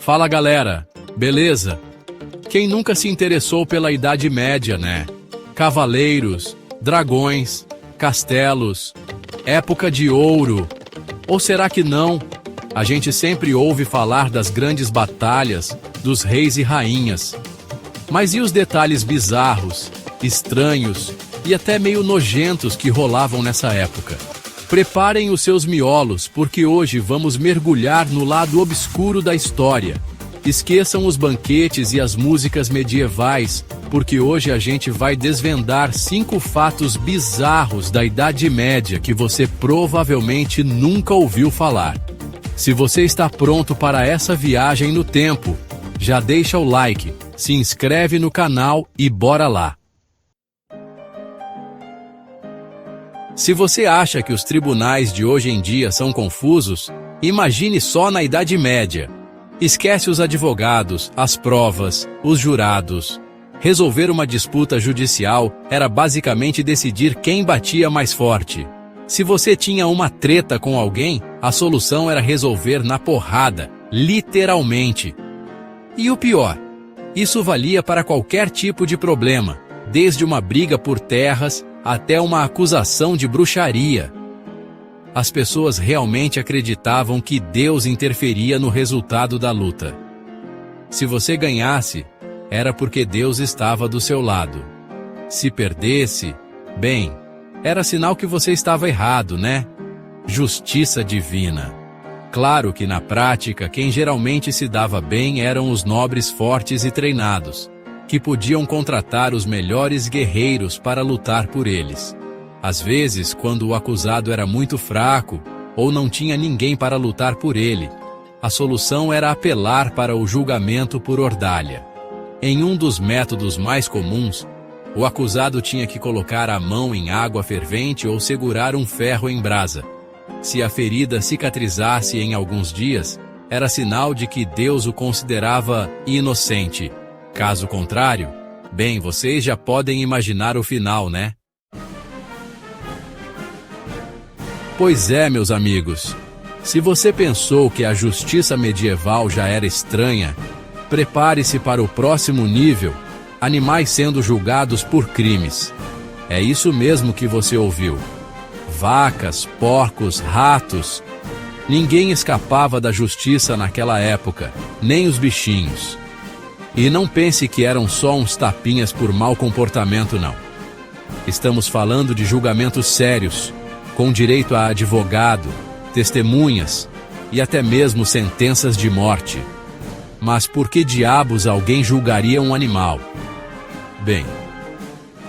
Fala galera, beleza? Quem nunca se interessou pela Idade Média, né? Cavaleiros, dragões, castelos, época de ouro. Ou será que não? A gente sempre ouve falar das grandes batalhas, dos reis e rainhas. Mas e os detalhes bizarros, estranhos e até meio nojentos que rolavam nessa época? Preparem os seus miolos, porque hoje vamos mergulhar no lado obscuro da história. Esqueçam os banquetes e as músicas medievais, porque hoje a gente vai desvendar 5 fatos bizarros da Idade Média que você provavelmente nunca ouviu falar. Se você está pronto para essa viagem no tempo, já deixa o like, se inscreve no canal e bora lá! Se você acha que os tribunais de hoje em dia são confusos, imagine só na Idade Média. Esquece os advogados, as provas, os jurados. Resolver uma disputa judicial era basicamente decidir quem batia mais forte. Se você tinha uma treta com alguém, a solução era resolver na porrada, literalmente. E o pior, isso valia para qualquer tipo de problema, desde uma briga por terras até uma acusação de bruxaria. As pessoas realmente acreditavam que Deus interferia no resultado da luta. Se você ganhasse, era porque Deus estava do seu lado. Se perdesse, bem, era sinal que você estava errado, né? Justiça divina. Claro que na prática, quem geralmente se dava bem eram os nobres fortes e treinados, que podiam contratar os melhores guerreiros para lutar por eles. Às vezes, quando o acusado era muito fraco ou não tinha ninguém para lutar por ele, a solução era apelar para o julgamento por ordalha. Em um dos métodos mais comuns, o acusado tinha que colocar a mão em água fervente ou segurar um ferro em brasa. Se a ferida cicatrizasse em alguns dias, era sinal de que Deus o considerava inocente. Caso contrário, bem, vocês já podem imaginar o final, né? Pois é, meus amigos. Se você pensou que a justiça medieval já era estranha, prepare-se para o próximo nível, animais sendo julgados por crimes. É isso mesmo que você ouviu. Vacas, porcos, ratos. Ninguém escapava da justiça naquela época, nem os bichinhos. E não pense que eram só uns tapinhas por mau comportamento, não. Estamos falando de julgamentos sérios, com direito a advogado, testemunhas e até mesmo sentenças de morte. Mas por que diabos alguém julgaria um animal? Bem,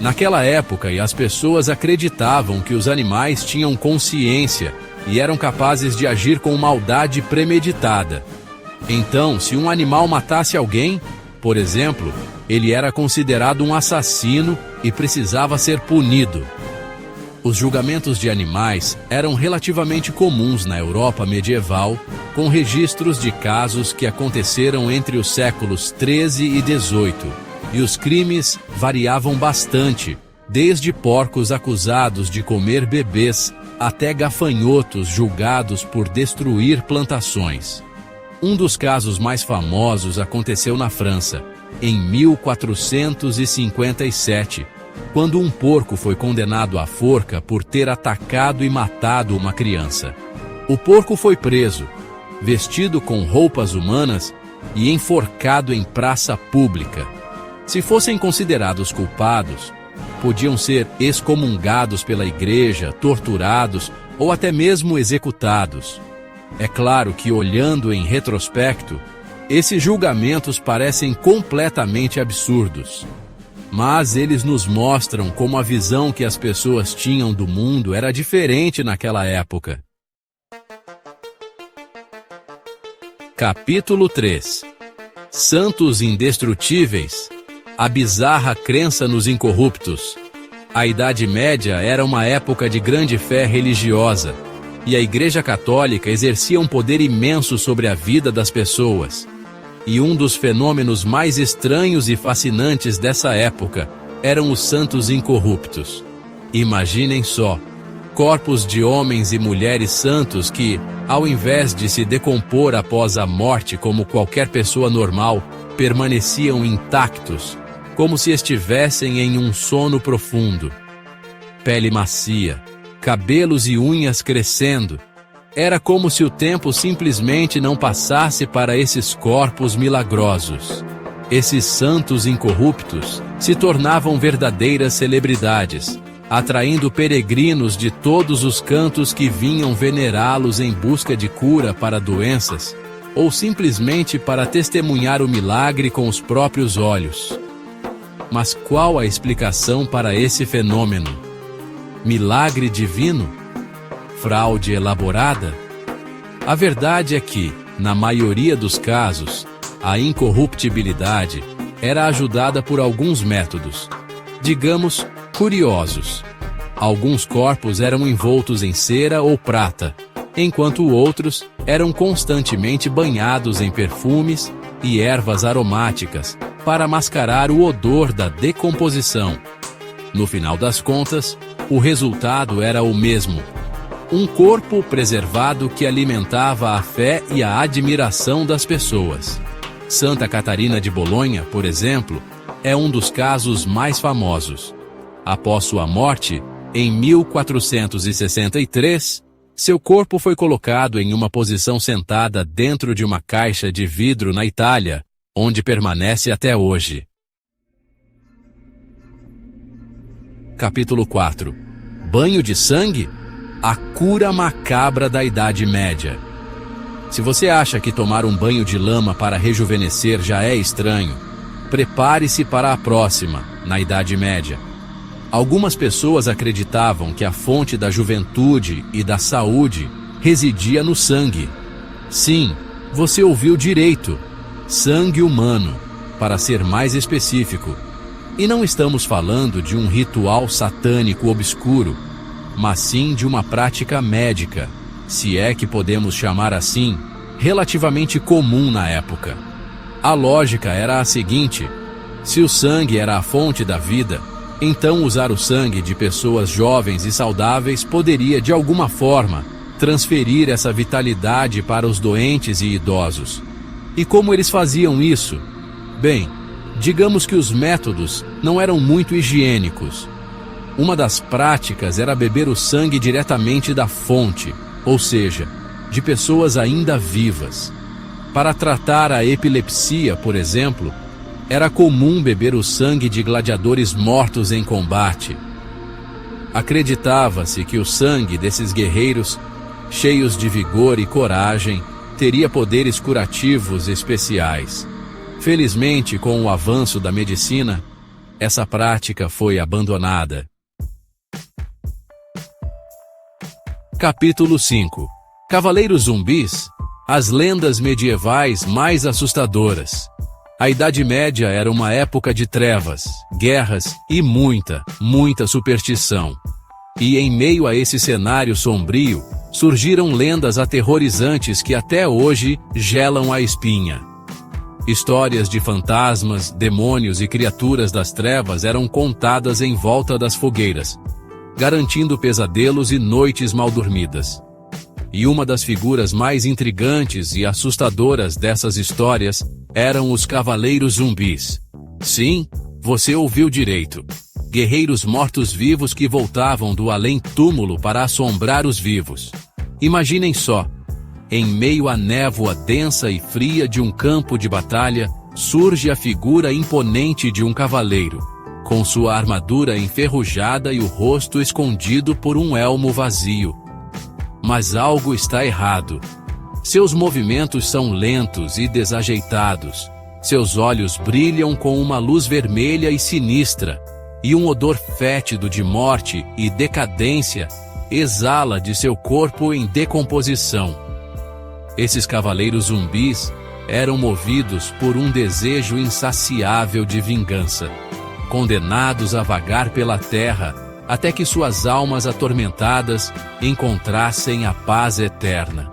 naquela época as pessoas acreditavam que os animais tinham consciência e eram capazes de agir com maldade premeditada. Então, se um animal matasse alguém, por exemplo, ele era considerado um assassino e precisava ser punido. Os julgamentos de animais eram relativamente comuns na Europa medieval, com registros de casos que aconteceram entre os séculos 13 e 18, e os crimes variavam bastante, desde porcos acusados de comer bebês até gafanhotos julgados por destruir plantações. Um dos casos mais famosos aconteceu na França, em 1457, quando um porco foi condenado à forca por ter atacado e matado uma criança. O porco foi preso, vestido com roupas humanas e enforcado em praça pública. Se fossem considerados culpados, podiam ser excomungados pela igreja, torturados ou até mesmo executados. É claro que, olhando em retrospecto, esses julgamentos parecem completamente absurdos. Mas eles nos mostram como a visão que as pessoas tinham do mundo era diferente naquela época. Capítulo 3. Santos indestrutíveis. A bizarra crença nos incorruptos. A Idade Média era uma época de grande fé religiosa, e a Igreja Católica exercia um poder imenso sobre a vida das pessoas. E um dos fenômenos mais estranhos e fascinantes dessa época eram os santos incorruptos. Imaginem só, corpos de homens e mulheres santos que, ao invés de se decompor após a morte como qualquer pessoa normal, permaneciam intactos, como se estivessem em um sono profundo. Pele macia, cabelos e unhas crescendo. Era como se o tempo simplesmente não passasse para esses corpos milagrosos. Esses santos incorruptos se tornavam verdadeiras celebridades, atraindo peregrinos de todos os cantos que vinham venerá-los em busca de cura para doenças, ou simplesmente para testemunhar o milagre com os próprios olhos. Mas qual a explicação para esse fenômeno? Milagre divino? Fraude elaborada? A verdade é que, na maioria dos casos, a incorruptibilidade era ajudada por alguns métodos, digamos, curiosos. Alguns corpos eram envoltos em cera ou prata, enquanto outros eram constantemente banhados em perfumes e ervas aromáticas para mascarar o odor da decomposição. No final das contas, o resultado era o mesmo: um corpo preservado que alimentava a fé e a admiração das pessoas. Santa Catarina de Bolonha, por exemplo, é um dos casos mais famosos. Após sua morte, em 1463, seu corpo foi colocado em uma posição sentada dentro de uma caixa de vidro na Itália, onde permanece até hoje. Capítulo 4. Banho de sangue? A cura macabra da Idade Média. Se você acha que tomar um banho de lama para rejuvenescer já é estranho, prepare-se para a próxima, na Idade Média. Algumas pessoas acreditavam que a fonte da juventude e da saúde residia no sangue. Sim, você ouviu direito. Sangue humano, para ser mais específico. E não estamos falando de um ritual satânico obscuro, mas sim de uma prática médica, se é que podemos chamar assim, relativamente comum na época. A lógica era a seguinte: se o sangue era a fonte da vida, então usar o sangue de pessoas jovens e saudáveis poderia, de alguma forma, transferir essa vitalidade para os doentes e idosos. E como eles faziam isso? Bem, digamos que os métodos não eram muito higiênicos. Uma das práticas era beber o sangue diretamente da fonte, ou seja, de pessoas ainda vivas. Para tratar a epilepsia, por exemplo, era comum beber o sangue de gladiadores mortos em combate. Acreditava-se que o sangue desses guerreiros, cheios de vigor e coragem, teria poderes curativos especiais. Felizmente, com o avanço da medicina, essa prática foi abandonada. Capítulo 5. Cavaleiros zumbis? As lendas medievais mais assustadoras. A Idade Média era uma época de trevas, guerras e muita superstição. E em meio a esse cenário sombrio, surgiram lendas aterrorizantes que até hoje gelam a espinha. Histórias de fantasmas, demônios e criaturas das trevas eram contadas em volta das fogueiras, garantindo pesadelos e noites mal dormidas. E uma das figuras mais intrigantes e assustadoras dessas histórias eram os cavaleiros zumbis. Sim, você ouviu direito. Guerreiros mortos-vivos que voltavam do além-túmulo para assombrar os vivos. Imaginem só, em meio à névoa densa e fria de um campo de batalha, surge a figura imponente de um cavaleiro, com sua armadura enferrujada e o rosto escondido por um elmo vazio. Mas algo está errado. Seus movimentos são lentos e desajeitados. Seus olhos brilham com uma luz vermelha e sinistra, e um odor fétido de morte e decadência exala de seu corpo em decomposição. Esses cavaleiros zumbis eram movidos por um desejo insaciável de vingança, condenados a vagar pela terra até que suas almas atormentadas encontrassem a paz eterna.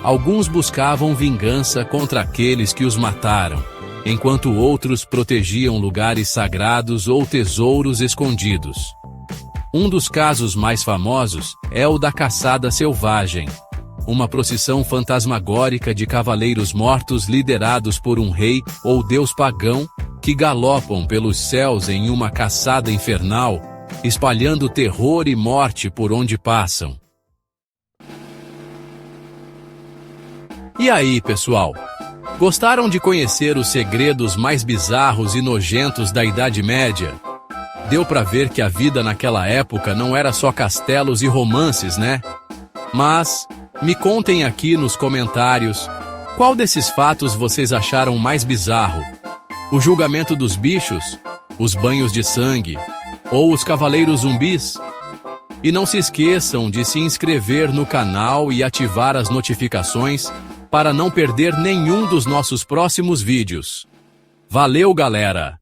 Alguns buscavam vingança contra aqueles que os mataram, enquanto outros protegiam lugares sagrados ou tesouros escondidos. Um dos casos mais famosos é o da caçada selvagem, uma procissão fantasmagórica de cavaleiros mortos liderados por um rei ou deus pagão que galopam pelos céus em uma caçada infernal, espalhando terror e morte por onde passam. E aí, pessoal? Gostaram de conhecer os segredos mais bizarros e nojentos da Idade Média? Deu pra ver que a vida naquela época não era só castelos e romances, né? Mas me contem aqui nos comentários qual desses fatos vocês acharam mais bizarro: o julgamento dos bichos, os banhos de sangue ou os cavaleiros zumbis? E não se esqueçam de se inscrever no canal e ativar as notificações para não perder nenhum dos nossos próximos vídeos. Valeu, galera!